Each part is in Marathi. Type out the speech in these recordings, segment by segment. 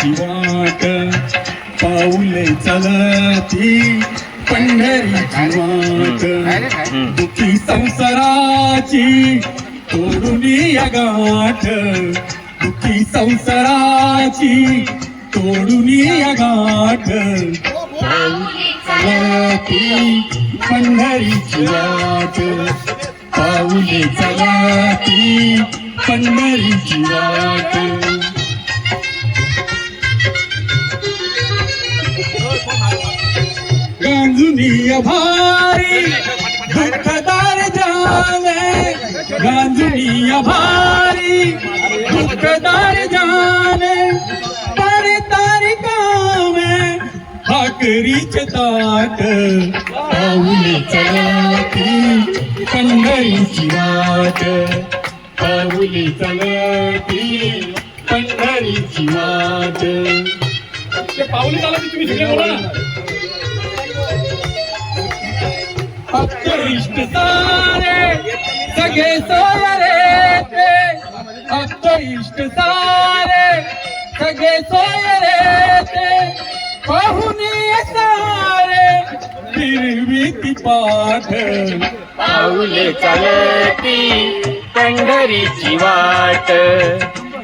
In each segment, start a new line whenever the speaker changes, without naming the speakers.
पंढरीची वाट पाऊले चलती पंढरीची वाट दुखी संसाराची तोडून या गाठ दुखी संसाराची तोडून या गाठ चलती पंढरीची वाट पाऊले चलती पंढरीची वाट गांजुनिया भारी दुःखदार जाने गांजुनिया भारी दुःखदार जाने तारे तारे कामे भाकरीचे ताट पाऊले चलती पंढरीची वाट पाऊले चलती पंढरीची वाट पाऊले चालती तुम्ही सगळे बोला ना भक्त इष्ट सारे सगळे सोयरे ते भक्त इष्ट सारे सगळे सोयरे ते पाहुणे सारे फिरवीती पाठ
पाऊले चलती पंढरीची वाट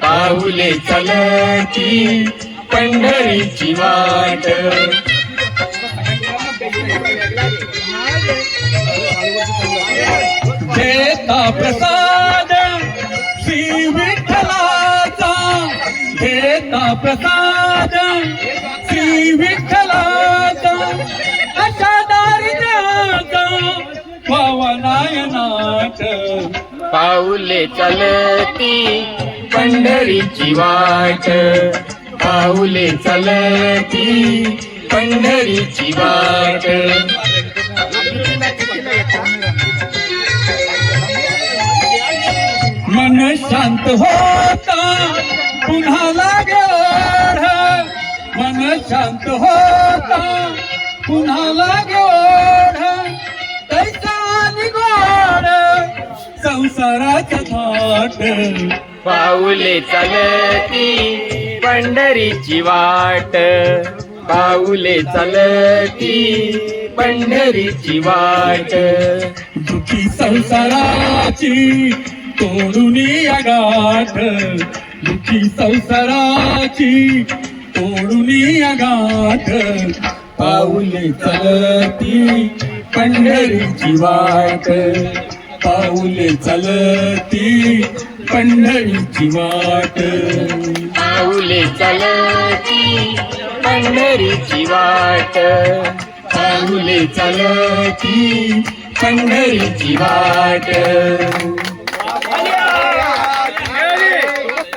पाऊले चलती पंढरीची वाट घेता प्रसाद श्री विठ्ठलाचा घेता प्रसाद श्री विठ्ठलाचा अशा दारिद्र्याचा भावनायनाथ
पाऊले चलती पंढरीची वाट
पाऊले चलती पंढरीची वाट मन शांत होता पुन्हा लागे ओढ मन शांत होता पुन्हा लागे ओढ तैसा निगोड संसाराचा थाट
पाऊले चलती पंढरीची वाट पाऊले चलती पंढरीची वाट
दुखी संसाराची तोडून या गाठ दुखी संसाराची तोडून या गाठ पाऊले चलती पंढरीची वाट पाऊले चलती पंढरीची वाट
पाऊले चलती पंढरीची वाट
पाऊले चलती पंढरीची वाट